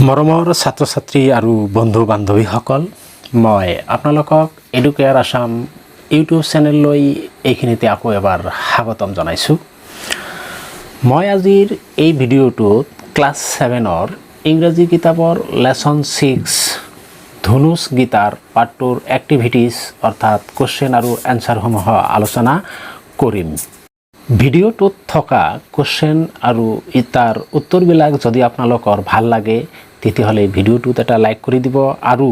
মৰমৰ ছাত্ৰ ছাত্ৰী আৰু বন্ধু বান্ধৱীসকল, মই আপোনালোকক এডুকেয়াৰ আসাম ইউটিউব চেনেললৈ এইখিনিতে আকৌ এবাৰ স্বাগতম জনাইছোঁ। মই আজিৰ এই ভিডিঅ'টোত ক্লাছ 7ৰ ইংৰাজী কিতাপৰ লেসন 6 ধনুষ গীতাৰ পাৰ্ট 2ৰ এক্টিভিটিজ অৰ্থাৎ কোৱেশ্চন আৰু এনসাৰসমূহ আলোচনা কৰিম। ভিডিঅ'টোত থকা কোৱেশ্চন আৰু তাৰ উত্তৰবিলাক যদি আপোনালোকৰ ভাল লাগে তেতিয়াহ'লে ভিডিঅ'টোত এটা লাইক কৰি দিব, আৰু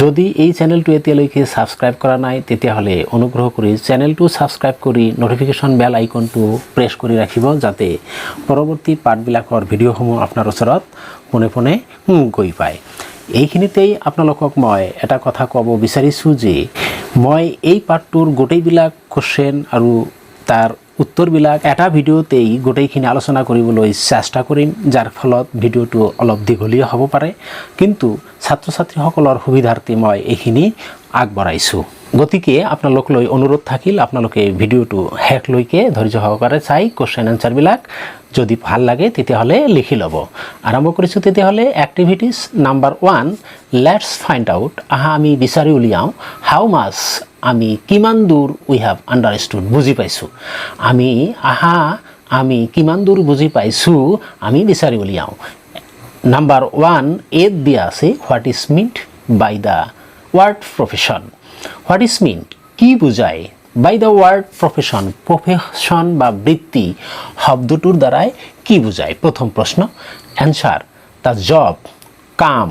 যদি এই চেনেলটো এতিয়ালৈকে ছাবস্ক্ৰাইব কৰা নাই তেতিয়াহ'লে অনুগ্ৰহ কৰি চেনেলটো ছাবস্ক্ৰাইব কৰি নটিফিকেশ্যন বেল আইকনটো প্ৰেছ কৰি ৰাখিব, যাতে পৰৱৰ্তী পাৰ্টবিলাকৰ ভিডিঅ'সমূহ আপোনাৰ ওচৰত পোনে পোনে গৈ পায়। এইখিনিতেই আপোনালোকক মই এটা কথা ক'ব বিচাৰিছোঁ যে মই এই পাৰ্টটোৰ গোটেইবিলাক কোৱেশ্চন আৰু তাৰ উত্তৰবিলাক এটা ভিডিঅ'তেই গোটেইখিনি আলোচনা কৰিবলৈ চেষ্টা কৰিম, যাৰ ফলত ভিডিঅ'টো অলপ দীঘলীয়া হ'ব পাৰে, কিন্তু ছাত্ৰ ছাত্ৰীসকলৰ সুবিধাৰ্থে মই এইখিনি আগবঢ়াইছোঁ। গতিকে আপোনালোকলৈ অনুৰোধ থাকিল, আপোনালোকে ভিডিঅ'টো শেষলৈকে ধৈৰ্য সহকাৰে চাই কোৱেশ্চন এনচাৰবিলাক যদি ভাল লাগে তেতিয়াহ'লে লিখি ল'ব। আৰম্ভ কৰিছোঁ তেতিয়াহ'লে activities number 1, let's find out. আমি বিচাৰি উলিয়াওঁ হাউ মাছ, আমি কিমান দূৰ উই হেভ আণ্ডাৰষ্টুড, বুজি পাইছোঁ। আমি কিমান দূৰ বুজি পাইছোঁ আমি বিচাৰি উলিয়াওঁ। নাম্বাৰ 1 এত দিয়া আছে what is meant by the word profession. What is meant কি বুজায় by the word profession, profession বা বৃত্তি শব্দটোৰ দ্বাৰাই কি বুজায়? প্ৰথম প্ৰশ্ন। এনচাৰ দ্য জব, কাম,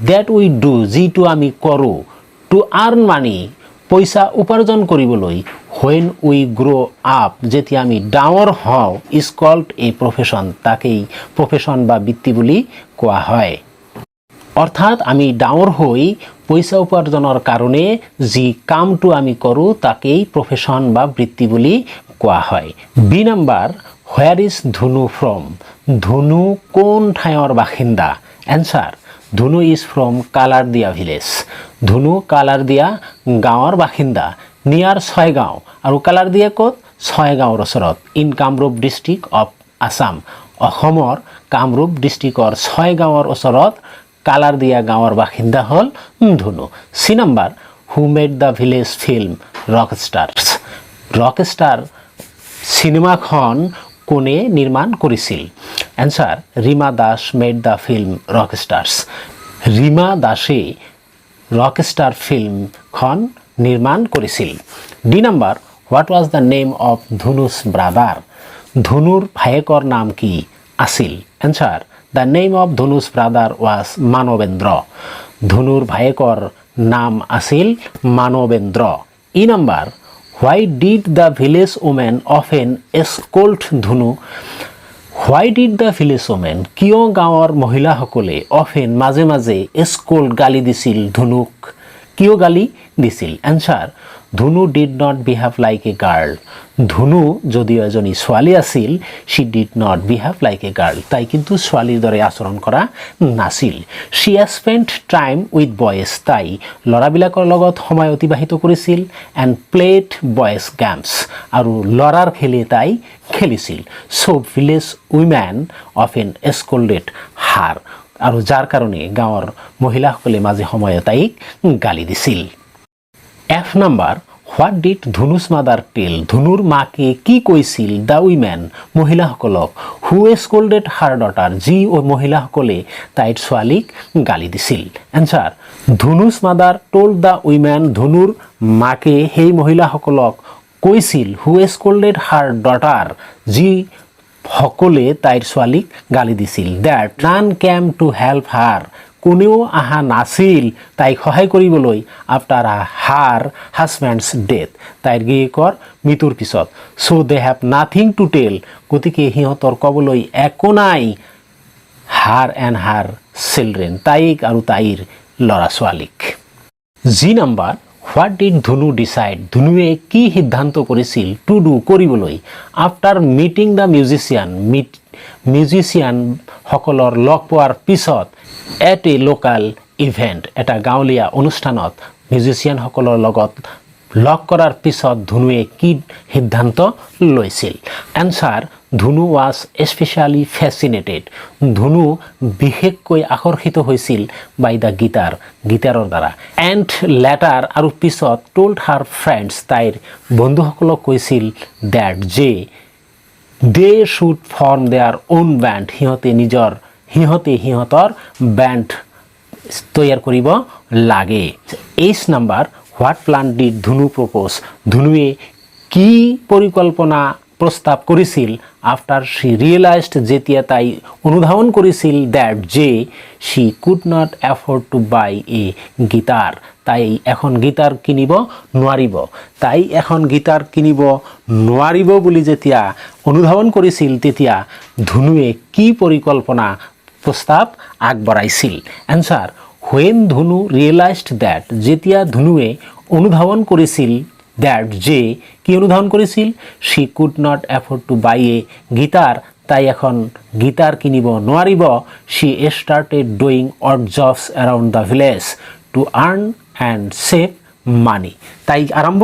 ডেট উই ডু, যিটো আমি কৰোঁ, টু আৰ্ণ মানি, পইচা উপাৰ্জন কৰিবলৈ, হোৱেন উই গ্ৰ' আপ, যেতিয়া আমি ডাঙৰ হওঁ, ইজ কল্ড এ প্ৰফেশ্যন, তাকেই প্ৰফেশ্যন বা বৃত্তি বুলি কোৱা হয়। অৰ্থাৎ আমি ডাঙৰ হৈ পইচা উপাৰ্জনৰ কাৰণে যি কামটো আমি কৰোঁ তাকেই প্ৰফেশ্যন বা বৃত্তি বুলি কোৱা হয়। বি নাম্বাৰ, হোৱেৰ ইজ ধনু ফ্ৰম, ধনু কোন ঠাইৰ বাসিন্দা? এনচাৰ ধনু ইজ ফ্ৰম কালাৰদিয়া ভিলেজ, ধনু কালাৰদিয়া গাঁৱৰ বাসিন্দা, নিয়াৰ ছয়গাঁও, আৰু কালাৰদিয়া ক'ত? ছয়গাঁৱৰ ওচৰত, in Kamrup district of Assam, অসমৰ কামৰূপ ডিষ্ট্ৰিক্টৰ ছয়গাঁৱৰ ওচৰত কালাৰদিয়া গাঁৱৰ বাসিন্দা হ'ল Dhanu. C number, who made the village film Rockstars, Rockstar চিনেমাখন কোনে নিৰ্মাণ কৰিছিল? Answer Rima Das made the film Rockstars, Rima দাসে ৰকষ্টাৰ ফিল্মখন নিৰ্মাণ কৰিছিল। D number, what was the name of Dhanu's brother, ধনুৰ ভায়েকৰ নাম কি আছিল? Answer the name of Dhanu's brother was Manabendra, ধনুৰ ভায়েকৰ নাম আছিল Manabendra. E number, why did the village women often scold Dhanu, why did the village women, কিয় গাঁৱৰ মহিলাসকলে অফেন মাজে মাজে এস্কল্ড গালি দিছিল ধনুক, কিয় গালি দিছিল? Answer Dhanu did not behave like a girl, Dhanu যদিও এজনী ছোৱালী আছিল, she did not behave like a girl, তাই কিন্তু ছোৱালীৰ দৰে আচৰণ কৰা নাছিল। She spent time with boys, তাই ল'ৰাবিলাকৰ লগত সময় অতিবাহিত কৰিছিল, এণ্ড প্লেড বয়েজ গেমছ, আৰু ল'ৰাৰ খেলে তাই খেলিছিল। চ' ভিলেজ উইমেন অফেন স্কল্ডেড হাৰ, আৰু যাৰ কাৰণে গাঁৱৰ মহিলাসকলে মাজে সময়ে তাইক গালি দিছিল। F number, what did Dhanu's mother tell, ধনুৰ মাকে কি কৈছিল দ্য উইমেন, মহিলাসকলক, হু স্কল্ডেড হাৰ ডটাৰ, যি মহিলাসকলে তাইৰ ছোৱালীক গালি দিছিল? Answer Dhunu's mother told the women, ধনুৰ মাকে সেই মহিলাসকলক কৈছিল, হু স্কল্ডেড হাৰ ডটাৰ, যি সকলে তাইৰ ছোৱালীক গালি দিছিল, that none came to help her, কোনেও অহা নাছিল তাইক সহায় কৰিবলৈ, আফটাৰ হাৰ হাজবেণ্ডছ ডেথ, তাইৰ গিৰিয়েকৰ মৃত্যুৰ পিছত। So' they have nothing to tell, গতিকে সিহঁতৰ ক'বলৈ একো নাই, হাৰ এণ্ড হাৰ চিলড্ৰেন, তাইক আৰু তাইৰ ল'ৰা ছোৱালীক। জি নাম্বাৰ, হোৱাট ডিড ধনু ডিচাইড, ধনুৱে কি সিদ্ধান্ত কৰিছিল টু ডু, কৰিবলৈ, আফটাৰ মিটিং দ্য মিউজিচিয়ান, মিউজিচিয়ানসকলৰ লগ পোৱাৰ পিছত, এট এ লোকেল ইভেণ্ট, এটা গাঁৱলীয়া অনুষ্ঠানত মিউজিচিয়ানসকলৰ লগত লক কৰাৰ পিছত ধুনুৱে কি সিদ্ধান্ত লৈছিল এনসাৰ ধুনু ৱাজ স্পেচিয়ালি ফেচিনেটেড ধুনু বিশেষকৈ আকৰ্ষিত হৈছিল বাই দ্য গীটাৰৰ দ্বাৰা এণ্ড লেটাৰ আৰু পিছত টোল্ড হাৰ ফ্ৰেণ্ডছ তাইৰ বন্ধুসকলক কৈছিল ডেট যে they should form their own band সিহঁতৰ বেণ্ড তৈয়াৰ কৰিব লাগে 8 number what plan did Dhunu propose ধুনুৱে কি পৰিকল্পনা প্ৰস্তাৱ কৰিছিল আফটাৰ শ্বি ৰিয়েলাইজড যেতিয়া তাই অনুধাৱন কৰিছিল ডেট যে she could not afford to buy a guitar তাই এখন গীটাৰ কিনিব নোৱাৰিব বুলি যেতিয়া অনুধাৱন কৰিছিল তেতিয়া ধুনুৱে কি পৰিকল্পনা প্ৰস্তাৱ আগবঢ়াইছিল answer when Dhunu realized that যেতিয়া ধুনুৱে অনুধাৱন কৰিছিল that যে কি অনুধাৱন কৰিছিল she could not afford to buy a guitar তাই এখন গীটাৰ কিনিব নোৱাৰিব she started doing odd jobs around the village to earn and save money তাই আৰম্ভ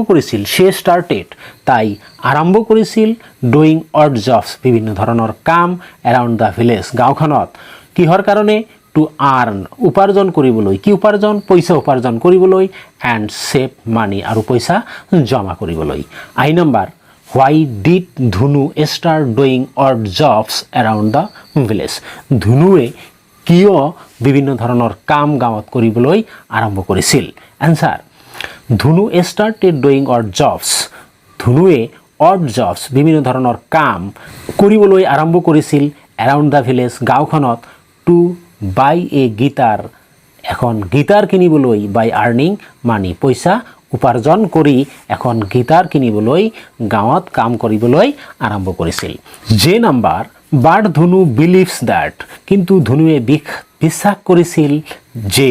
কৰিছিল doing odd jobs বিভিন্ন ধৰণৰ কাম around the village গাঁওখনত কিহৰ কাৰণে to earn উপাৰ্জন কৰিবলৈ পইচা উপাৰ্জন কৰিবলৈ and save money আৰু পইচা জমা কৰিবলৈ I number why did Dhunu start doing odd jobs around the village ধুনুৱে কিয় বিভিন্ন ধৰণৰ কাম গাঁৱত কৰিবলৈ আৰম্ভ কৰিছিল এনসাৰ ধুনু started doing odd jobs ধুনুৱে odd jobs বিভিন্ন ধৰণৰ কাম কৰিবলৈ আৰম্ভ কৰিছিল around the village গাঁওখনত to buy a guitar এখন গীটাৰ কিনিবলৈ by earning money পইচা উপাৰ্জন কৰি এখন গীটাৰ কিনিবলৈ গাঁৱত কাম কৰিবলৈ আৰম্ভ কৰিছিল যে number but Dhunu believes that কিন্তু ধুনুৱে বিশ্বাস কৰিছিল যে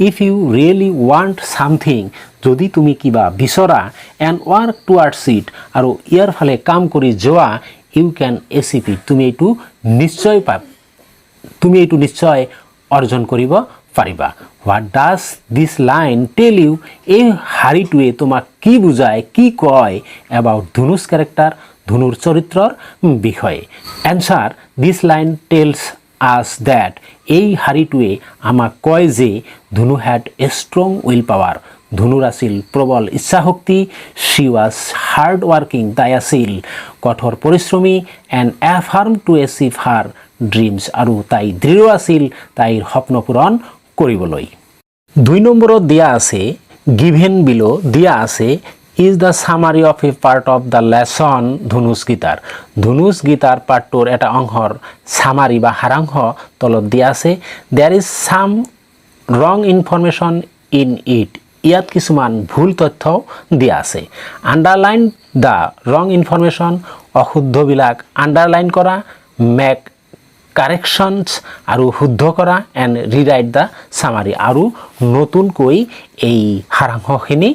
if you really want something যদি তুমি কিবা বিচৰা এণ্ড ৱাৰ্ক টুৱাৰ্ডছ ইট আৰু ইয়াৰ ফালে কাম কৰি যোৱা ইউ কেন এচিভ ইট তুমি এইটো নিশ্চয় অৰ্জন কৰিব পাৰিবা what does this line tell you এই শাৰীটোৱে তোমাক কি বুজায় কি কয় এবাউট ধুনুছ কেৰেক্টাৰ ধুনুৰ চৰিত্ৰৰ বিষয়ে answer this line tells us that এই শাৰীটোৱে আমাক কয় যে Dhunu had a strong will power ধুনুৰ আছিল প্ৰবল ইচ্ছাশক্তি শ্বি ৱাজ হাৰ্ড ৱাৰ্কিং তাই আছিল কঠোৰ পৰিশ্ৰমী and A farm two achieve her dreams আৰু তাই দৃঢ় আছিল তাইৰ সপোন পূৰণ কৰিবলৈ 2 নম্বৰত দিয়া আছে গিভেন বিলো দিয়া আছে is the summary of a part of the lesson ধুনুছ গীতাৰ পাঠটোৰ এটা অংশৰ সামাৰি বা সাৰাংশ তলত দিয়া আছে there is some wrong information in it ইয়াত কিছুমান ভুল তথ্য দিয়া আছে আন্ডাৰলাইন দ্য ৰং ইনফৰমেশ্যন অশুদ্ধবিলাক আন্ডাৰলাইন কৰা মেক কাৰেকশ্যনছ আৰু শুদ্ধ কৰা এণ্ড ৰিৰাইট দ্য সামাৰি আৰু নতুনকৈ এই সাৰাংশখিনি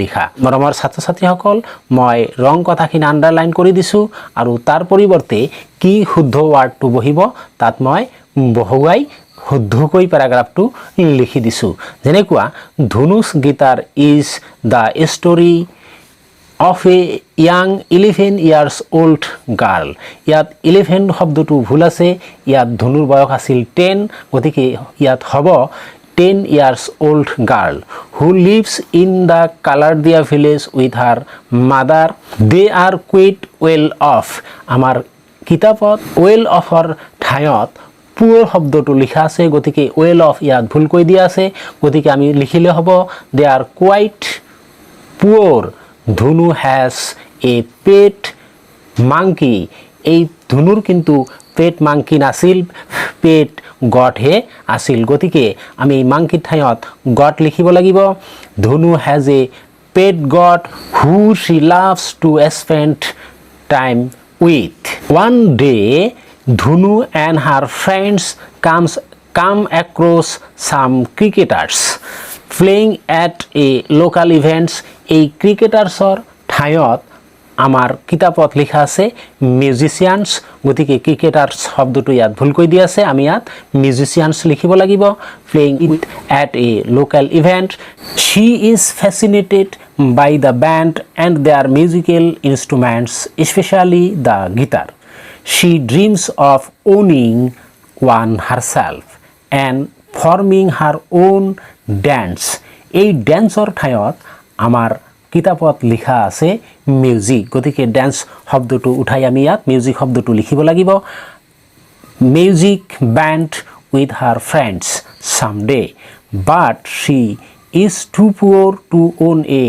লিখা মৰমৰ ছাত্ৰ ছাত্ৰীসকল মই ৰং কথাখিনি আন্ডাৰলাইন কৰি দিছোঁ আৰু তাৰ পৰিৱৰ্তে কি শুদ্ধ ৱাৰ্ডটো বহিব তাত মই বহুৱাই শুদ্ধকৈ পেৰাগ্ৰাফটো লিখি দিছোঁ যেনেকুৱা ধুনুছ গীতাৰ is the story of a young 11 years old girl ইয়াত 11 শব্দটো ভুল আছে ইয়াত ধনুৰ বয়স আছিল 10 গতিকে ইয়াত হ'ব 10 years old girl who lives in the Kalardia village with her mother they are quite well off আমাৰ কিতাপত well offৰ ঠাইত পুৰ শব্দটো লিখা আছে গতিকে well off ইয়াত ভুলকৈ দিয়া আছে গতিকে আমি লিখিলে হ'ব they are quite poor Dhunu has a pet monkey এই ধুনুৰ কিন্তু পেট মাংকি নাছিল পেট গটহে আছিল গতিকে আমি এই মাংকিৰ ঠাইত গট লিখিব লাগিব ধুনু হ্যাজ এ পেট গট হু শি loves to spend time with one day Dhunu and her friends কাম across some cricketers playing at a local events এই ক্ৰিকেটাৰ্ছৰ ঠাইত আমাৰ কিতাপত লিখা আছে মিউজিচিয়ানছ গতিকে ক্ৰিকেটাৰ্ছ শব্দটো ইয়াত ভুলকৈ দিয়া আছে আমি ইয়াত মিউজিচিয়ানছ লিখিব লাগিব playing it at a local event she is fascinated by the band and their musical instruments especially the guitar she dreams of owning one herself and forming her own dance এই ডেন্সৰ ঠাইত আমাৰ কিতাপত লিখা আছে music গতিকে dance শব্দটো উঠাই আমি ইয়াত মিউজিক শব্দটো লিখিব লাগিব music band with her friends someday but she is too poor to own a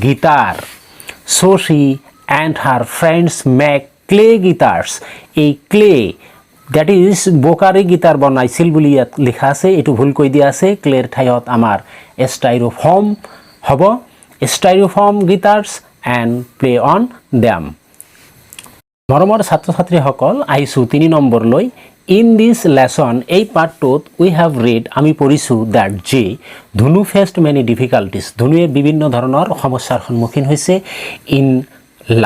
guitar so she and her friends make clay guitars এই ক্লে দ্যাট ইজ বোকারি গিটার বনাইছিল বুলি ইয়াত লিখা আছে এইটো ভুলকৈ দিয়া আছে ক্লেৰ ঠাইত আমাৰ ষ্টাইৰোফৰ্ম হ'ব styrofoam guitars and play on them মৰমৰ ছাত্ৰ ছাত্ৰীসকল আহিছো 3 নম্বৰলৈ in this lesson এই পাঠটোত we have read আমি পঢ়িছো that যে ধুনু faced many difficulties ধুনুৱে বিভিন্ন ধৰণৰ সমস্যাৰ সন্মুখীন হৈছে in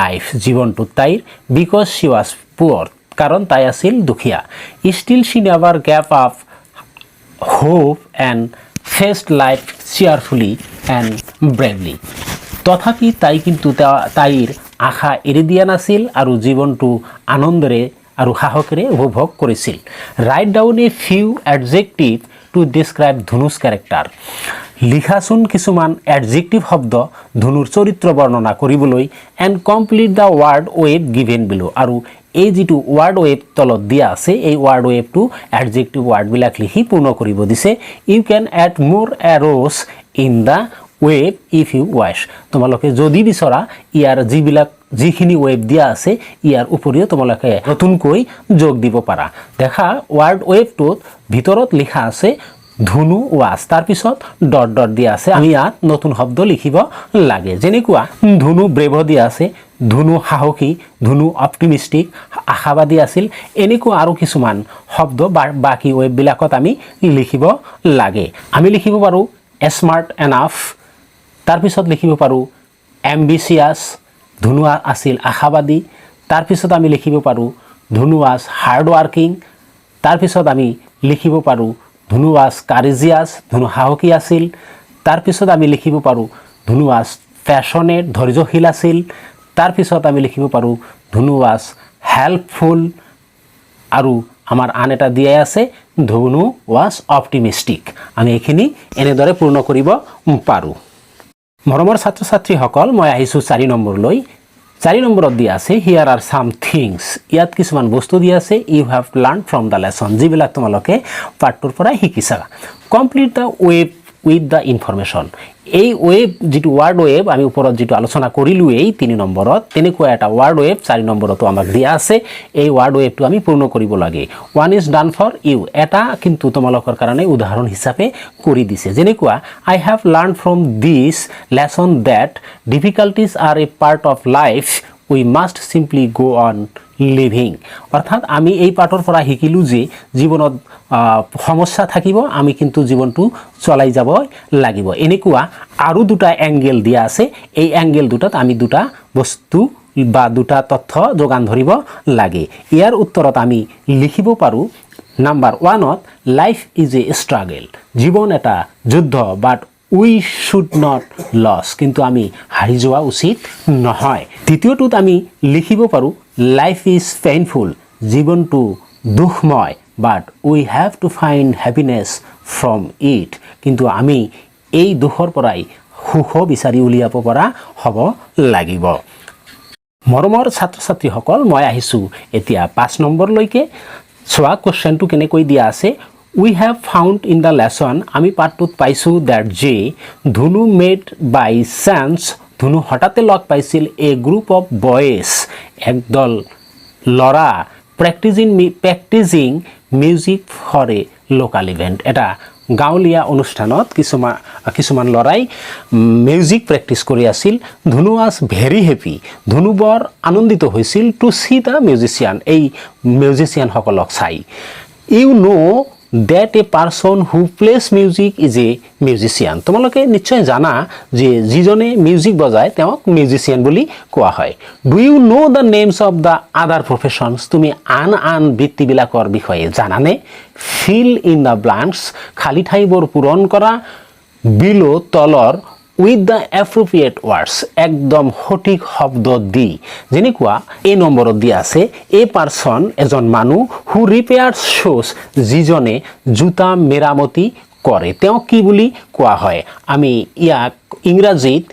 life জীৱনটোত তাইৰ because she was poor কাৰণ তাই আছিল দুখীয়া still she never gave up hope and faced life cheerfully and bravely তথাপি তাই কিন্তু তাইৰ আশা এৰি দিয়া নাছিল আৰু জীৱনটো আনন্দৰে আৰু সাহসেৰে উপভোগ কৰিছিল write down a few adjective to describe Dhunu's character লিখাচোন কিছুমান এডজেক্টিভ শব্দ ধুনুৰ চৰিত্ৰ বৰ্ণনা কৰিবলৈ and complete the word web given below আৰু এই যেটো ওয়াৰ্ড ওয়েব তলত দিয়া আছে এই ওয়াৰ্ড ওয়েবটো অ্যাডজেক্টিভ ওয়াৰ্ডবিলাক লিখি পূৰ্ণ কৰিব দিছে U can add more arrows in the web if you wish তোমালোকে যদি বিচৰা ইয়াৰ যিখিনি ওয়েব দিয়া আছে ইয়াৰ উপৰিও তোমালোকে নতুনকৈ যোগ দিব পাৰা দেখা ওয়াৰ্ড ওয়েবটোত ভিতৰত লিখা আছে ধুনু ওয়াজ তাৰ পিছত ডট ডট দিয়া আছে আমি ইয়াত নতুন শব্দ লিখিব লাগে যেনেকুৱা ধুনু ব্ৰেভ দিয়া আছে ধুনু সাহসী ধুনু অপটিমিষ্টিক আশাবাদী আছিল এনেকুৱা আৰু কিছুমান শব্দ বাকি ওয়েববিলাকত আমি লিখিব লাগে আমি লিখিব পাৰো স্মাৰ্ট এনাফ তাৰ পিছত লিখিব পাৰো এম্বিচিয়াছ ধুনু আছিল আশাবাদী তাৰ পিছত আমি লিখিব পাৰো ধুনু ওয়াজ হাৰ্ড ওয়াৰ্কিং তাৰ পিছত আমি লিখিব পাৰো ধুনু ওয়াজ কাৰেজিয়াছ ধুনু সাহসী আছিল তাৰ পিছত আমি লিখিব পাৰো ধুনু ওয়াজ প্যাশনেট ধৈৰ্যশীল আছিল তাৰ পিছত আমি লিখিব পাৰো ধুনু ওয়াজ হেল্পফুল আৰু আমাৰ আন এটা দিয়াই আছে ধুনু ওয়াজ অপটিমিষ্টিক আমি এইখিনি এনেদৰে পূৰ্ণ কৰিব পাৰো মৰমৰ ছাত্ৰ ছাত্ৰীসকল মই আহিছো 4 নম্বৰলৈ 4 নম্বৰত দিয়া আছে হিয়াৰ আৰ সাম থিংস ইয়াত কিছুমান বস্তু দিয়া আছে you have learn from the lesson যিবিলাক তোমালোকে পাঠটোৰ পৰা শিকিছা complete the web with the information এই ৱেব যেটো ওয়াৰ্ড ৱেব আমি ওপৰত যেটো আলোচনা কৰিলো এই 3 নম্বৰত তেনেকুৱা এটা ওয়াৰ্ড ৱেব 4 নম্বৰতো আমাক দিয়া আছে এই ওয়াৰ্ড ৱেবটো আমি পূৰ্ণ কৰিব লাগে one is done for you এটা কিন্তু তোমালোকৰ কাৰণে উদাহৰণ হিচাপে কৰি দিছে যেনেকুৱা I have learn from this lesson that difficulties are a part of life we must simply go on living অৰ্থাৎ আমি এই পাঠৰ পৰা শিকিলো যে জীৱনত সমস্যা থাকিব আমি কিন্তু জীৱনটো চলাই যাব লাগিব এনেকুৱা আৰু দুটা এংগেল দিয়া আছে এই এংগেল দুটাত আমি দুটা বস্তু বা দুটা তথ্য যোগান ধৰিব লাগে ইয়াৰ উত্তৰত আমি লিখিব পাৰো নাম্বাৰ 1ত লাইফ ইজ এ স্ট্ৰাগল জীৱন এটা যুদ্ধ বাট উই শুড নট লস কিন্তু আমি হাৰি যোৱা উচিত নহয় দ্বিতীয়টোত আমি লিখিব পাৰো লাইফ ইজ পেইনফুল জীৱনটো দুখময় but we have to find happiness from it কিন্তু আমি এই দুখৰ পৰাই সুখ বিচাৰি উলিয়াব পৰা হ'ব লাগিব মৰমৰ ছাত্ৰ ছাত্ৰীসকল মই আহিছো এতিয়া 5 নম্বৰলৈকে সোৱা কোৱেশ্চনটো কেনেকৈ দিয়া আছে we have found in the lesson আমি পাঠটোত পাইছো that যে ধুনু মেড বাই চান্স ধুনু হঠাতে লগ পাইছিল এ গ্ৰুপ অফ বয়েজ একদল লৰা practising music for a local event এটা গাঁৱলীয়া অনুষ্ঠানত কিছুমান লৰাই মিউজিক প্ৰেক্টিছ কৰি আছিল ধুনু ওয়াজ ভেৰি হেপি ধুনু বৰ আনন্দিত হৈছিল টু সি দ্য মিউজিচিয়ান এই মিউজিচিয়ান সকলক চাই you know that a person who plays music is a musician. তোমালোকে নিশ্চয় জানা যে যিজনে মিউজিক বজায় তেওঁক মিউজিচিয়ান বুলি কোৱা হয়। Do you know the names of the other professions? তুমি আন বৃত্তিবিলাকৰ বিষয়ে জানানে? Fill in the blanks, খালি ঠাইবোৰ পূৰণ কৰা below তলৰ with the appropriate words, একদম সঠিক শব্দ দি। যেনেকুৱা এই নম্বৰত দিয়া আছে এ পাৰ্চন এজন মানুহ হু ৰিপেয়াৰ্ছ শ্বুজ, যিজনে জোতা মেৰামতি কৰে, তেওঁ কি বুলি কোৱা হয়? আমি ইয়াক ইংৰাজীত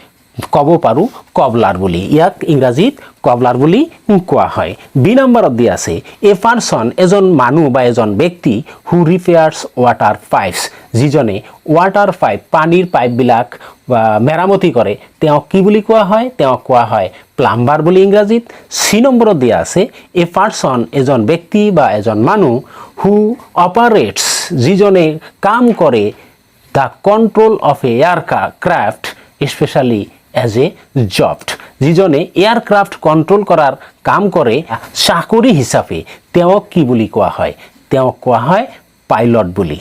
ক'ব পাৰোঁ কবলাৰ বুলি, ইয়াক ইংৰাজীত কবলাৰ বুলি কোৱা হয়। বি নম্বৰত দিয়া আছে এ পাৰ্চন এজন মানুহ বা এজন ব্যক্তি হু ৰিপেয়াৰ্ছ ৱাটাৰ পাইপছ, যিজনে ৱাটাৰ পাইপ পানীৰ পাইপবিলাক মেৰামতি কৰে, তেওঁক কি বুলি কোৱা হয়? তেওঁক কোৱা হয় প্লাম্বাৰ বুলি ইংৰাজীত। চি নম্বৰত দিয়া আছে এ পাৰ্চন এজন ব্যক্তি বা এজন মানুহ হু অপাৰেটছ, যিজনে কাম কৰে the control of a aircraft specially as a job, যিজনে এয়াৰক্ৰাফ্ট কণ্ট্ৰল কৰাৰ কাম কৰে চাকৰি হিচাপে, তেওঁক কি বুলি কোৱা হয়? তেওঁক কোৱা হয় পাইলট বুলি।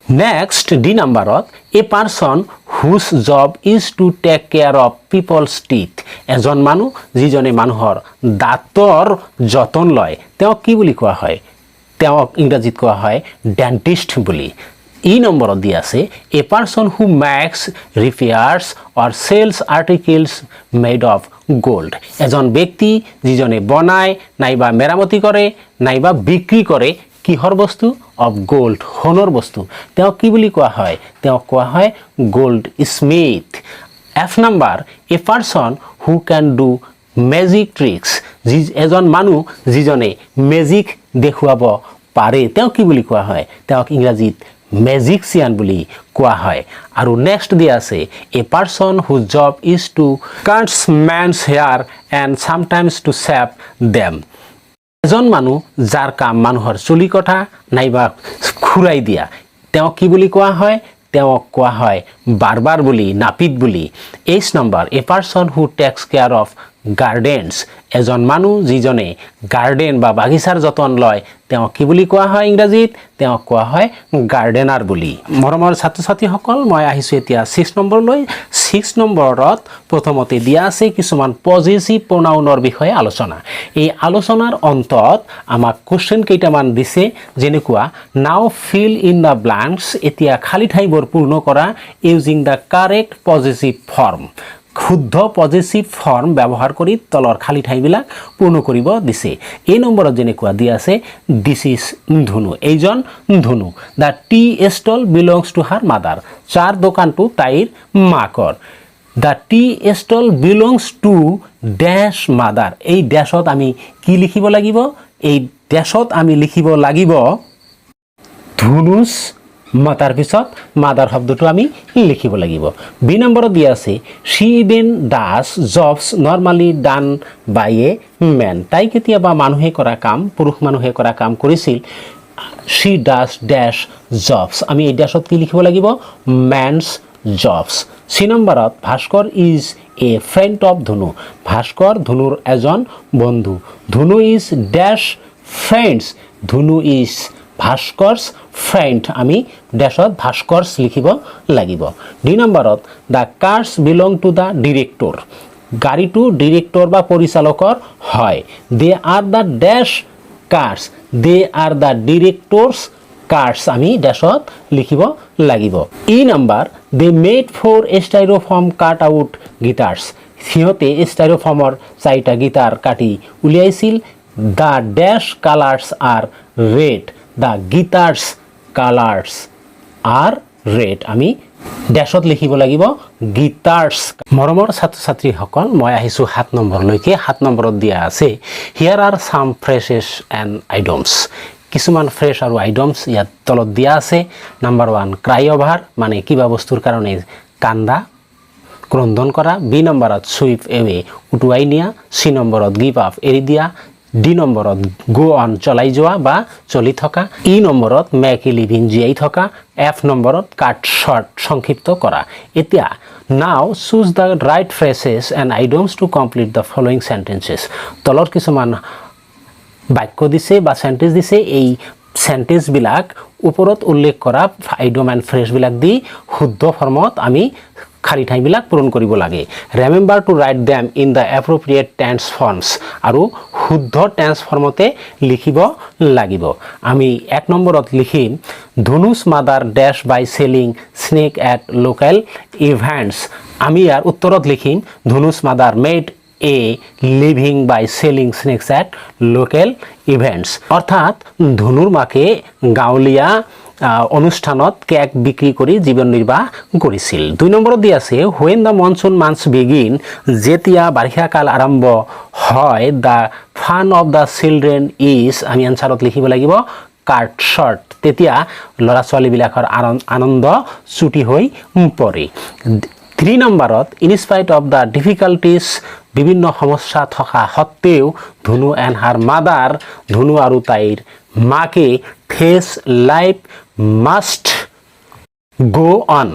নেক্সট ডি নম্বৰত a person whose job is to take care of people's teeth, এজন মানুহ যিজনে মানুহৰ দাঁতৰ যতন লয়, তেওঁক কি বুলি কোৱা হয়? তেওঁক ইংৰাজীত কোৱা হয় ডেণ্টিষ্ট বুলি। ই নম্বৰত দি আছে a person who makes repairs or sells articles made of gold, এজন ব্যক্তি যিজনে বনায় নাইবা মেৰামতি কৰে নাইবা বিক্ৰী কৰে কিহৰ বস্তু? অফ গোল্ড, সোণৰ বস্তু, তেওঁক কি বুলি কোৱা হয়? তেওঁক কোৱা হয় গোল্ড স্মিথ। এফ নম্বৰ a person who can do magic tricks, এজন মানুহ যিজনে মেজিক দেখুৱাব পাৰে, তেওঁক কি বুলি কোৱা হয়? তেওঁক ইংৰাজীত মেজিকচিয়ান বুলি কোৱা হয়। আৰু নেক্সট দিয়া আছে a person whose job is to cuts men's hair and sometimes to shave them, এজন মানুহ যাৰ কাম মানুহৰ চুলি কটা নাইবা খুৰাই দিয়া, তেওঁক কি বুলি কোৱা হয়? তেওঁক কোৱা হয় বাৰ্বাৰ বুলি, নাপিত বুলি। H number a person who tax care of gardens, এজন মানুহ যিজনে গাৰ্ডেন বা বাগিচাৰ যতন লয়, তেওঁক কি বুলি কোৱা হয় ইংৰাজীত? তেওঁক কোৱা হয় গাৰ্ডেনাৰ বুলি। মৰমৰ ছাত্ৰ ছাত্ৰীসকল, মই আহিছোঁ এতিয়া 6 নম্বৰলৈ। 6 নম্বৰত প্ৰথমতে দিয়া আছে কিছুমান পজিটিভ প্ৰনাউনৰ বিষয়ে আলোচনা। এই আলোচনাৰ অন্তত আমাক কুৱেশ্যন কেইটামান দিছে, যেনেকুৱা নাও ফিল ইন দ্য ব্লাংকছ, এতিয়া খালী ঠাইবোৰ পূৰ্ণ কৰা using the correct positive form, শুদ্ধ পজিটিভ ফৰ্ম ব্যৱহাৰ কৰি তলৰ খালী ঠাইবিলাক পূৰ্ণ কৰিব দিছে। এই নম্বৰত যেনেকুৱা দিয়া আছে দিছ ইজ ধুনু, এইজন Dhunu. The tea stall belongs to her mother, চাৰ দোকানটো তাইৰ মাকৰ। The tea stall belongs to dash mother, এই ডেছত আমি কি লিখিব লাগিব? এই ডেছত আমি লিখিব লাগিব ধুনুছ, তাৰ পিছত মাদাৰ শব্দটো আমি লিখিব লাগিব। বি নম্বৰত দিয়া আছে she even does jobs normally done by a man, তাই কেতিয়াবা মানুহে কৰা কাম, পুৰুষ মানুহে কৰা কাম কৰিছিল। শ্বি ডাজ ডেছ জবছ, আমি এই ডেছত কি লিখিব লাগিব? মেনছ জবছ। চি নম্বৰত Bhaskar is a friend of Dhunu, Bhaskar ধুনুৰ এজন বন্ধু। Dhunu is dash friend's, Dhunu is Bhaskar's friend, আমি ডেছত ভাস্কৰছ লিখিব লাগিব। দুই নম্বৰত the cars belong to the director, গাড়ীটো ডিৰেক্টৰ বা পৰিচালকৰ হয়। They are the dash cars, they are the director's cars, আমি ডেছত লিখিব লাগিব। E number they made four styrofoam cut out guitars, সিহঁতে ষ্টাইৰোফৰ্মৰ 4টা গীটাৰ কাটি উলিয়াইছিল। The dash colours are red, the guitars' colours are red, আমি ডেছত লিখিব লাগিব গিটাৰ্ছ। মৰমৰ ছাত্ৰ ছাত্ৰীসকল, মই আহিছোঁ 7 নম্বৰলৈকে। 7 নম্বৰত দিয়া আছে হিয়াৰ আৰ চাম ফ্ৰেছেছ এণ্ড আইডমছ, কিছুমান ফ্ৰেছ আৰু আইডমছ ইয়াত তলত দিয়া আছে। নম্বৰ 1 ক্ৰাই অভাৰ, মানে কিবা বস্তুৰ কাৰণে কান্দা, ক্ৰন্দন কৰা। বি নম্বৰত চুইপ এৱে, উটুৱাই নিয়া। চি নম্বৰত গিভ আপ, এৰি দিয়া। ডি নম্বৰত গ' অন, চলাই যোৱা বা চলি থকা। ই নম্বৰত মেক এ লিভিং, জীয়াই থকা। এফ নম্বৰত কাট শ্বৰ্ট, সংক্ষিপ্ত কৰা। এতিয়া now choose the right phrases and idioms to complete the following sentences, তলত কিছুমান বাক্য দিছে বা চেণ্টেন্স দিছে, এই সেন্টেন্সবিলাক ওপৰত উল্লেখ কৰা আইডিয়ম এণ্ড ফ্ৰেজবিলাক দি শুদ্ধ ফৰ্মত আমি খালী ঠাইবিলাক পূৰণ কৰিব লাগে। Remember to write them in the appropriate tense forms, আৰু শুদ্ধ টেন্স ফৰ্মতে লিখিব লাগিব। আমি 1 নম্বৰত লিখিম Dhunu's mother dash by selling snack at local events. আমি ইয়াৰ উত্তৰত লিখিম Dhunu's mother made a living by selling snacks at local events. অৰ্থাৎ ধনুৰ মাকে গাঁৱলীয়া অনুষ্ঠানত কেক বিক্ৰী কৰি জীৱন নিৰ্বাহ কৰিছিল। 2 নম্বৰত দি আছে when the monsoon months begin, যেতিয়া বাৰিষা কাল আৰম্ভ হয়, the fun of the children is, আমি এনচাৰত লিখিব লাগিব কাট শ্বৰ্ট, তেতিয়া ল'ৰা ছোৱালীবিলাকৰ আনন্দ ছুটি হৈ পৰে। 3 নম্বৰত ইনস্পাইট অফ দ্য ডিফিকাল্টিজ, বিভিন্ন সমস্যা থকা সত্ত্বেও ধনু এণ্ড হাৰ মাদাৰ, ধনু আৰু তাইৰ মাকে face life must go on,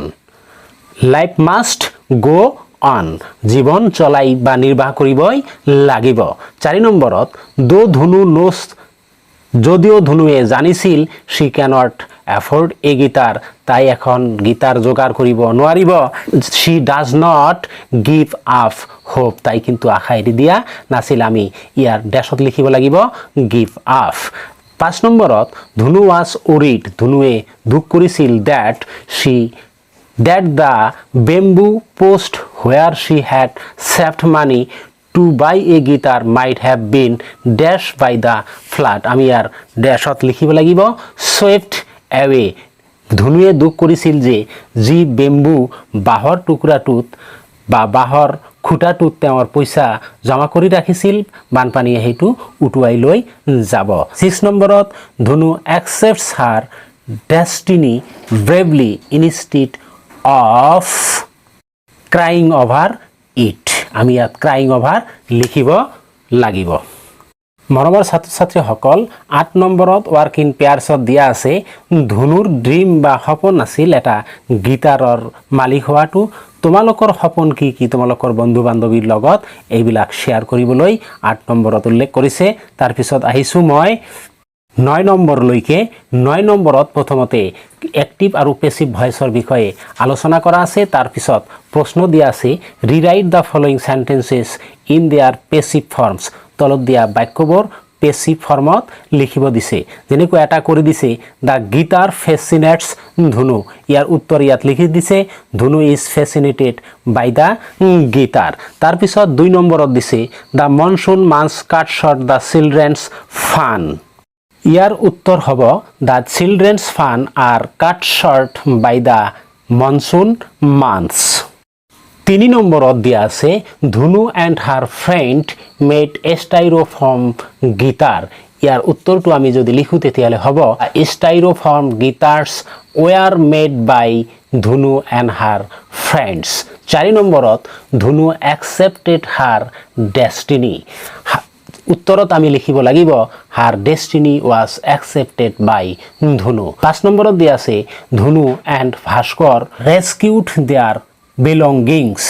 life must go on, জীৱন চলাই বা নিৰ্বাহ কৰিবই লাগিব। 4 নম্বৰত ধনু নোছ, যদিও ধনুৱে জানিছিল শি কেনট এফৰ্ড এ গিটাৰ, তাই এখন গীটাৰ যোগাৰ কৰিব নোৱাৰিব। শি does not give up hope, তাই কিন্তু আশা এৰি দিয়া নাছিল। আমি ইয়াৰ ডেছত লিখিব লাগিব গিভ আপ। 5 নম্বৰত ধনু ৱাজ উৰিড, ধনুৱে দুখ কৰিছিল that the bamboo post where she had saved money to buy a guitar might have been dash by the flood, আমি ইয়াৰ ডেছত লিখিব লাগিব ছুইফট এৱে, ধনুৱে দুখ কৰিছিল যে যি বেম্বু বাঁহৰ টুকুৰাটোত বা বাঁহৰ খুঁটাটোত তেওঁৰ পইচা জমা কৰি ৰাখিছিল, বানপানীয়ে সেইটো উটুৱাই লৈ যাব। 6 নম্বৰত Dhunu accepts her destiny bravely instead of crying over it, আমি ইয়াত ক্ৰাইং অভাৰ লিখিব লাগিব। মৰমৰ ছাত্ৰ ছাত্ৰীসকল 8 নম্বৰত ৱাৰ্ক ইন পেয়াৰ্ছত দিয়া আছে ধনুৰ ড্ৰিম বা সপোন আছিল এটা গীটাৰৰ মালিক হোৱাটো। তোমালোকৰ সপোন কি কি তোমালোকৰ বন্ধু বান্ধৱীৰ লগত এইবিলাক শ্বেয়াৰ কৰিবলৈ 8 নম্বৰত উল্লেখ কৰিছে। তাৰপিছত আহিছোঁ মই 9 নম্বৰলৈকে। 9 নম্বৰত প্ৰথমতে এক্টিভ আৰু পেছিভ ভইচৰ বিষয়ে আলোচনা কৰা আছে। তাৰপিছত প্ৰশ্ন দিয়া আছে rewrite the following sentences in their passive forms, তলত দিয়া বাক্যবোৰ পেছিভ ফৰ্মত লিখিব দিছে। যেনেকৈ এটা কৰি দিছে দ্য গিটাৰ ফেচিনেটছ ধনু, ইয়াৰ উত্তৰ ইয়াত লিখি দিছে Dhunu is fascinated by the guitar. তাৰপিছত 2 নম্বৰত দিছে the monsoon months cut short the children's fun, ইয়াৰ উত্তৰ হ'ব the children's fun are cut short by the monsoon months. 3 নম্বৰত দিয়া আছে Dhunu and her friend made styrofoam guitar, ইয়াৰ উত্তৰটো আমি যদি লিখোঁ তেতিয়াহ'লে হ'ব ষ্টাইৰোফৰ্ম গিটাৰ্ছ wear made by Dhunu and her friends. 4 নম্বৰত ধনু একচেপ্টেড হাৰ ডেষ্টিনি, উত্তৰত আমি লিখিব লাগিব her destiny was accepted by Dhunu. 5 নম্বৰত দিয়া আছে Dhunu and Bhaskar rescued their belongings,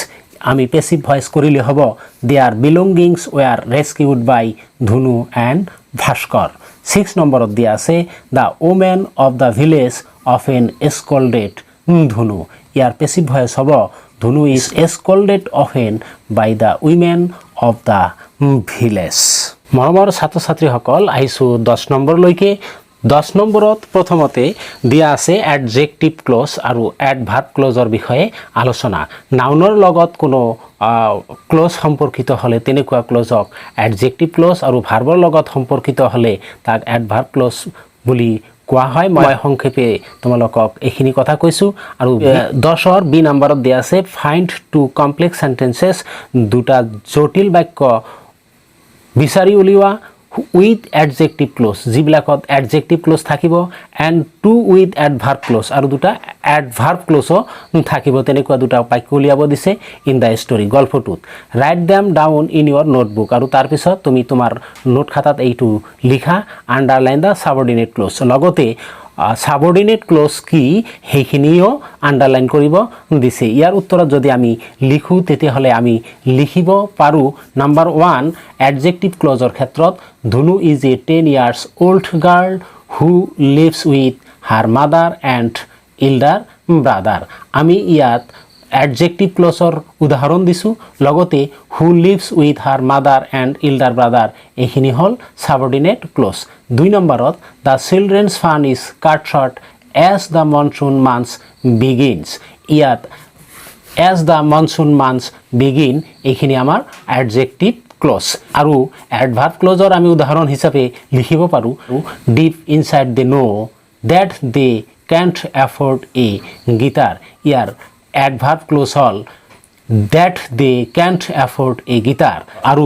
আমি পেছিভ ভইচ কৰিলে হ'ব their belongings were rescued by Dhunu and Bhaskar. 6 নম্বৰত দিয়া আছে the women of the village often scolded Dhunu, ইয়াৰ পেছিভ ভইচ হ'ব Dhunu is scolded often by the women of the village. মৰমৰ ছাত্ৰ ছাত্ৰীসকল আহিছোঁ 10 নম্বৰলৈকে। 10 নম্বৰত প্ৰথমতে দিয়া আছে এডজেক্টিভ ক্লজ আৰু এডভাৰ্ব ক্লজৰ বিষয়ে আলোচনা। নাউনৰ লগত কোনো ক্লজ সম্পৰ্কিত হ'লে তেনেকুৱা ক্লজক এডজেক্টিভ ক্লজ আৰু ভাৰ্বৰ লগত সম্পৰ্কিত হ'লে তাক এডভাৰ্ব ক্লজ বুলি কোৱা হয়। মই সংক্ষেপে তোমালোকক এইখিনি কথা কৈছোঁ। আৰু 10ৰ বি নম্বৰত দিয়া আছে ফাইণ্ড টু কমপ্লেক্স চেণ্টেন্সেছ, দুটা জটিল বাক্য বিচাৰি উলিওৱা উইথ এডজেক্টিভ ক্লজ, যিবিলাকত এডজেক্টিভ ক্লজ থাকিব এণ্ড টু উইথ এডভাৰ্ব ক্লজ, আৰু দুটা এডভাৰ্ব ক্লজো থাকিব। তেনেকুৱা দুটা বাক্য উলিয়াব দিছে ইন দ্য ষ্টৰী, গল্পটোত। Write them down in your notebook, আৰু তাৰপিছত তুমি তোমাৰ নোট খাতাত এইটো লিখা আণ্ডাৰলাইন দ্য ছাবঅৰ্ডিনেট ক্লজ, লগতে ছাবঅৰ্ডিনেট ক্লজ কি সেইখিনিও আণ্ডাৰলাইন কৰিব দিছে। ইয়াৰ উত্তৰত যদি আমি লিখোঁ তেতিয়াহ'লে আমি লিখিব পাৰোঁ নম্বৰ 1 এডজেক্টিভ ক্লজৰ ক্ষেত্ৰত Dhunu is a 10 years old girl who lives with her mother and elder brother. আমি ইয়াত এডজেক্টিভ ক্লজৰ উদাহৰণ দিছোঁ, লগতে who lives with her mother and elder brother এইখিনি হ'ল ছাবঅৰ্ডিনেট ক্লজ। 2 নম্বৰত the children's fun is cut short as the monsoon months begins. ইয়াত as the monsoon months begin এইখিনি আমাৰ এডজেক্টিভ ক্লজ। আৰু এডভাৰ্ব ক্লজৰ আমি উদাহৰণ হিচাপে লিখিব পাৰোঁ deep inside they know that they can't afford a guitar. ইয়াৰ এডভাৰ্ব ক্লজ হ'ল that they can't afford a guitar. আৰু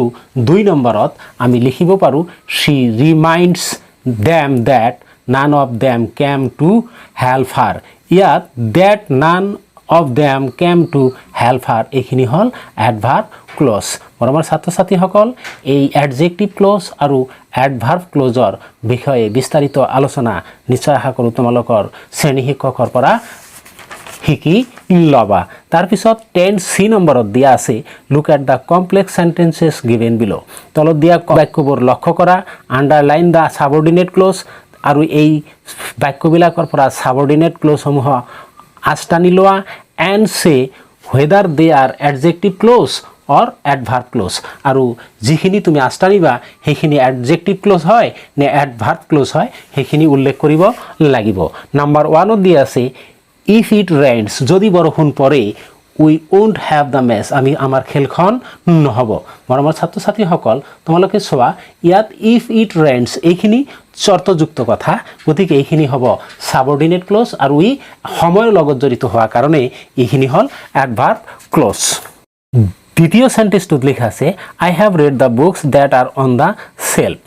2 নম্বৰত আমি লিখিব পাৰোঁ she reminds them that none of them came to help her. ইয়াত that none of them came to help her এইখিনি হ'ল এডভাৰ্ব ক্লজ। মৰমৰ ছাত্ৰ ছাত্ৰীসকল, এই এডজেক্টিভ ক্লজ আৰু এডভাৰ্ব ক্লজৰ বিষয়ে বিস্তাৰিত আলোচনা নিশ্চয় আশা কৰোঁ তোমালোকৰ শ্ৰেণী শিক্ষকৰ পৰা শিকি ল'বা। তাৰপিছত 10C নম্বৰত দিয়া আছে look at the complex sentences given below'. তলত দিয়া বাক্যবোৰ লক্ষ্য কৰা, আণ্ডাৰলাইন দ্য ছাবঅৰ্ডিনেট ক্লজ। আৰু এই বাক্যবিলাকৰ পৰা ছাবঅৰ্ডিনেট ক্লজসমূহ আঁচ টানি লোৱা and say whether they are adjective clause or adverb clause. আৰু যিখিনি তুমি আঁচ টানিবা সেইখিনি এডজেক্টিভ ক্লজ হয় নে এডভাৰ্ব ক্লজ হয় সেইখিনি উল্লেখ কৰিব লাগিব। নাম্বাৰ 1ত দিয়া আছে ইফ ইট ৰেইনছ, যদি বৰষুণ পৰে উই ওণ্ট হেভ দ্য মেচ, আমি আমাৰ খেলখন নহ'ব। মৰমৰ ছাত্ৰ ছাত্ৰীসকল, তোমালোকে চোৱা ইয়াত ইফ ইট ৰেইনছ এইখিনি চৰ্তযুক্ত কথা, গতিকে এইখিনি হ'ব ছাবঅৰ্ডিনেট ক্লজ আৰু ই সময়ৰ লগত জড়িত হোৱাৰ কাৰণে এইখিনি হ'ল এডভাৰ্ব ক্লজ। দ্বিতীয় চেণ্টেন্সটোত লিখা আছে I have read the books that are on the shelf.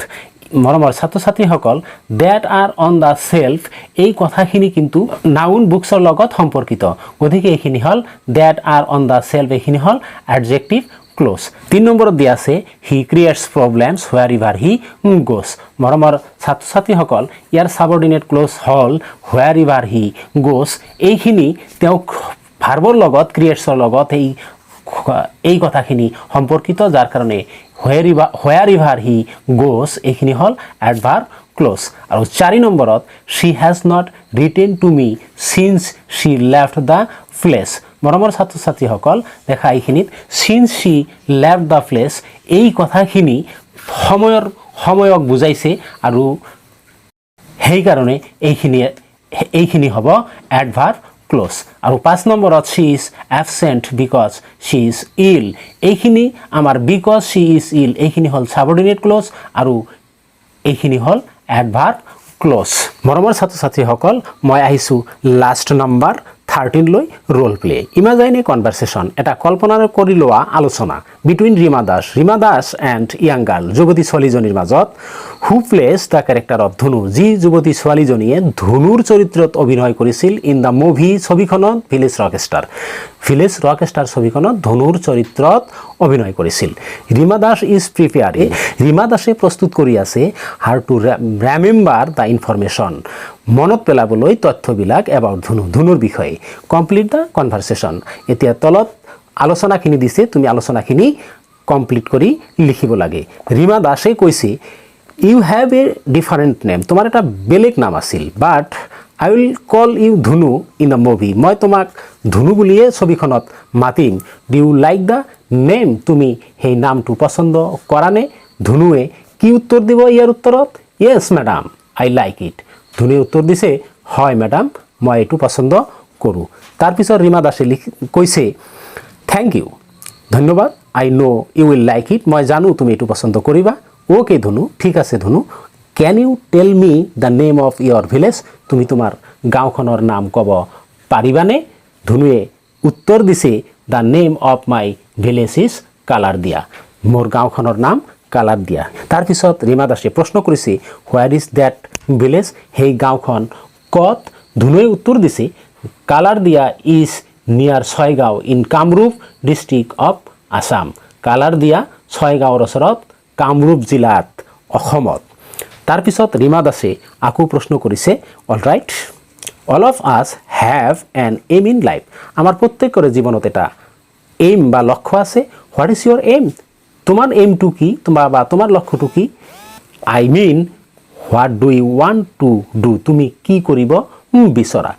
মৰমৰ ছাত্ৰ ছাত্ৰীসকল, that are on the shelf এই কথাখিনি কিন্তু নাউন বুকছৰ লগত সম্পৰ্কিত, গতিকে এইখিনি হ'ল date are on the self এইখিনি হ'ল এডজেক্টিভ ক্লজ। 3 নম্বৰত দিয়া আছে হি ক্ৰিয়েটছ প্ৰব্লেমছ হোৱেৰ ইভাৰ হি গোছ। মৰমৰ ছাত্ৰ ছাত্ৰীসকল, ইয়াৰ ছাবঅৰ্ডিনেট ক্লজ হ'ল হোৱেৰ ইভাৰ হি গোছ। এইখিনি তেওঁক ভাৰ্বৰ লগত ক্ৰিয়েটছৰ লগত এই কথাখিনি সম্পৰ্কিত, যাৰ কাৰণে হোৱেৰ ইভাৰ হি গোছ এইখিনি হ'ল এডভাৰ্ব ক্লজ। আৰু 4 নম্বৰত she has not written to me since she left the place. মৰমৰ ছাত্ৰ ছাত্ৰীসকল, দেখা এইখিনিত since she left the place এই কথাখিনি সময়ক বুজাইছে আৰু সেইকাৰণে এইখিনি হ'ব এডভাৰ্ব ক্লজ। আৰু 5 নম্বৰত she is absent because she is ill এইখিনি আমাৰ বিকজ শ্বি ইজ ইল এইখিনি হ'ল ছাবঅৰ্ডিনেট ক্লজ আৰু এইখিনি হ'ল এডভাৰ্ব ক্লজ। মৰমৰ ছাত্ৰ ছাত্ৰীসকল, মই আহিছোঁ লাষ্ট নম্বৰ 13 লৈ role play. Imagine a conversation, এটা কল্পনা কৰি লোৱা আলোচনা between Rima Das and young girl, যুৱতী ছোৱালীজনীৰ মাজত। Who plays the character of Dhanu, যি যুৱতী ছোৱালীজনীয়ে ধনুৰ চৰিত্ৰত অভিনয় কৰিছিল ইন দ্য মুভি ছবিখনত ভিলেজ ৰকষ্টাৰ ছবিখনত ধনুৰ চৰিত্ৰত অভিনয় কৰিছিল। ৰীমা দাস ইজ প্ৰিপেয়াৰিং, ৰীমা দাসে প্ৰস্তুত কৰি আছে her to remember the information, মনত পেলাবলৈ তথ্যবিলাক এবাউট ধনুৰ বিষয়ে। কমপ্লিট দ্য কনভাৰচেশ্যন, এতিয়া তলত আলোচনাখিনি দিছে, তুমি আলোচনাখিনি কমপ্লিট কৰি লিখিব লাগে। ৰীমা দাসে কৈছে you have a different name, তোমাৰ এটা বেলেগ নাম আছিল, but I will call you Dhanu in the movie, মই তোমাক ধনু বুলিয়ে ছবিখনত মাতিম। Do you like the name, তুমি সেই নামটো পচন্দ কৰা নে? ধনুৱে কি উত্তৰ দিব ইয়াৰ উত্তৰত? য়েছ মেডাম আই লাইক ইট, ধনুৱে উত্তৰ দিছে হয় মেডাম মই এইটো পচন্দ কৰোঁ। তাৰপিছত ৰীমা দাসে কৈছে থেংক ইউ, ধন্যবাদ, আই ন' ইউ উইল লাইক ইট, মই জানো তুমি এইটো পচন্দ কৰিবা। অ'কে ধনু, ঠিক আছে ধনু। Can you tell me the name of your village, তুমি তোমাৰ গাঁওখনৰ নাম ক'ব পাৰিবানে? ধনুৱে উত্তৰ দিছে the name of my village is Kalardia, মোৰ গাঁওখনৰ নাম কালাৰ দিয়া। তাৰপিছত ৰীমা দাসে প্ৰশ্ন কৰিছে হোৱাৰ ইজ ডেট ভিলেজ, সেই গাঁওখন ক'ত? ধনুৱে উত্তৰ দিছে কালাৰ দিয়া ইজ নিয়াৰ Chaygaon in Kamrup district of Assam, colour দিয়া ছয়গাঁৱৰ ওচৰত কামৰূপ জিলাত অসমত। তাৰপিছত ৰীমা দাসে আকৌ প্ৰশ্ন কৰিছে অল ৰাইট অল অফ আছ have N aim in life, আমাৰ প্ৰত্যেকৰে জীৱনত এটা এইম বা লক্ষ্য আছে। হোৱাট ইজ ইয়ৰ এইম, তোমাৰ এইমটো কি, তোমাৰ লক্ষ্যটো কি? I mean what do you want to do, তুমি কি কৰিব বিচৰা।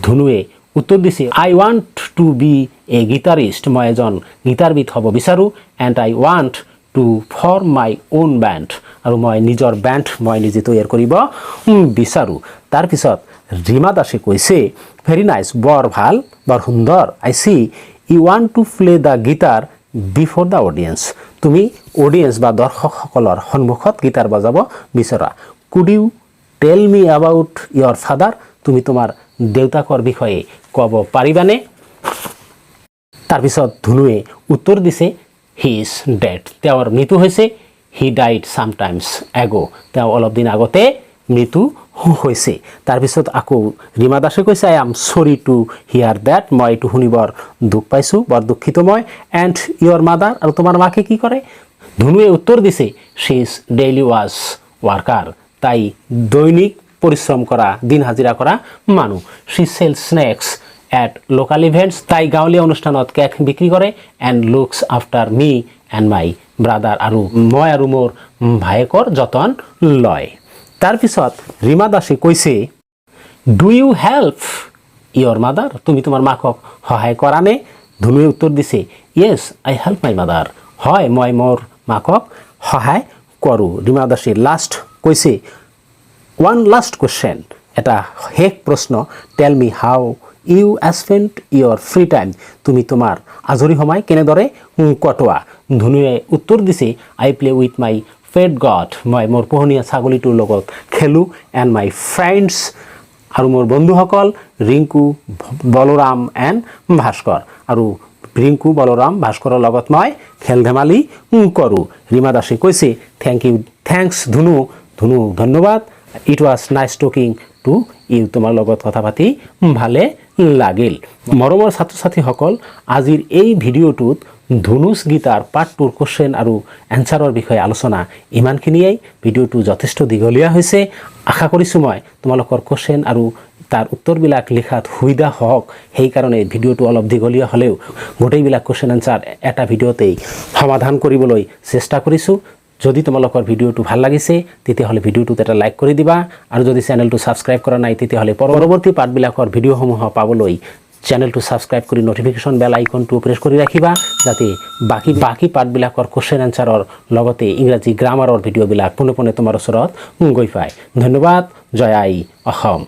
ধুনুৱে উত্তৰ দিছে I want to be a guitarist, মই এজন গীটাৰবিদ হ'ব বিচাৰোঁ। And I want to form my own band, আৰু মই নিজৰ বেণ্ড মই নিজে তৈয়াৰ কৰিব বিচাৰোঁ। তাৰপিছত ৰীমা দাসে কৈছে ভেৰি নাইচ, বৰ ভাল, বৰ সুন্দৰ। I see you want to play the guitar before the audience, তুমি অডিয়েন্স বা দৰ্শকসকলৰ সন্মুখত গীটাৰ বজাব বিচৰা। Could U tell me about your father, তুমি তোমাৰ দেউতাকৰ বিষয়ে ক'ব পাৰিবানে? তাৰপিছত ধুনুৱে উত্তৰ দিছে হি ইজ ডেড, তেওঁৰ মৃত্যু হৈছে। হি ডাইড ছামটাইমছ এগো, তেওঁ অলপ দিন আগতে মৃত্যু হৈছে। তাৰপিছত আকৌ ৰীমা দাসে কৈছে আই এম চৰি টু হিয়াৰ ডেট, মই এইটো শুনি বৰ দুখ পাইছোঁ, বৰ দুখিত মই। এণ্ড ইয়ৰ মাদাৰ, আৰু তোমাৰ মাকে কি কৰে? ধুনুৱে উত্তৰ দিছে she is daily wage worker, তাই দৈনিক পৰিশ্ৰম কৰা, দিন হাজিৰা কৰা মানুহ। She sell snacks at local events, তাই গাঁৱলীয়া অনুষ্ঠানত কেক বিক্ৰী কৰে। And looks after me and my brother, আৰু মই আৰু মোৰ ভায়েকৰ যতন লয়। তাৰপিছত ৰীমা দাসে কৈছে do you help your mother, তুমি তোমাৰ মাকক সহায় কৰা নে? ধুনুৱে উত্তৰ দিছে য়েছ আই হেল্প মাই মাদাৰ, হয় মই মোৰ মাকক সহায় কৰোঁ। ৰীমা দাসে লাষ্ট কৈছে ওৱান লাষ্ট কুৱেশ্যন, এটা শেষ প্ৰশ্ন। Tell me how you spend your free time, তুমি তোমাৰ আজৰি সময় কেনেদৰে কটোৱা? ধুনুৱে উত্তৰ দিছে I play with my pet god, মই মোৰ পোহনীয়া ছাগলীটোৰ লগত খেলোঁ। এণ্ড মাই ফ্ৰেণ্ডছ, আৰু মোৰ বন্ধুসকল ৰিংকু, বলোৰাম এণ্ড ভাস্কৰ, আৰু ৰিংকু, বলোৰাম, ভাস্কৰৰ লগত মই খেল ধেমালি কৰোঁ। ৰীমা দাসে কৈছে থেংকছ ধুনু, ধুনু ধন্যবাদ। It was nice talking to you, তোমাৰ লগত কথা পাতি ভালে লাগিল। মৰমৰ ছাত্ৰ ছাত্ৰীসকল, আজিৰ এই ভিডিঅ'টোত ধনুছ গীতাৰ পাৰ্ট 2ৰ কুৱেশ্যন আৰু এনচাৰৰ বিষয়ে আলোচনা ইমানখিনিয়েই। ভিডিঅ'টো যথেষ্ট দীঘলীয়া হৈছে। আশা কৰিছোঁ মই তোমালোকৰ কুৱেশ্যন আৰু তাৰ উত্তৰবিলাক লিখাত সুবিধা হওক, সেইকাৰণে ভিডিঅ'টো অলপ দীঘলীয়া হ'লেও গোটেইবিলাক কুৱেশ্যন এনচাৰ এটা ভিডিঅ'তেই সমাধান কৰিবলৈ চেষ্টা কৰিছোঁ। যদি তোমালোকৰ ভিডিঅ'টো ভাল লাগিছে তেতিয়াহ'লে ভিডিঅ'টোত এটা লাইক কৰি দিবা, আৰু যদি চেনেলটো ছাবস্ক্ৰাইব কৰা নাই তেতিয়াহ'লে পৰৱৰ্তী পাৰ্টবিলাকৰ ভিডিঅ'সমূহ পাবলৈ চেনেলটো ছাবস্ক্ৰাইব কৰি নটিফিকেশ্যন বেল আইকনটো প্ৰেছ কৰি ৰাখিবা, যাতে বাকী পাৰ্টবিলাকৰ কুৱেশ্যন এনচাৰৰ লগতে ইংৰাজী গ্ৰামাৰৰ ভিডিঅ'বিলাক পোনে পোনে তোমাৰ ওচৰত গৈ পায়। ধন্যবাদ। জয় আই অসম।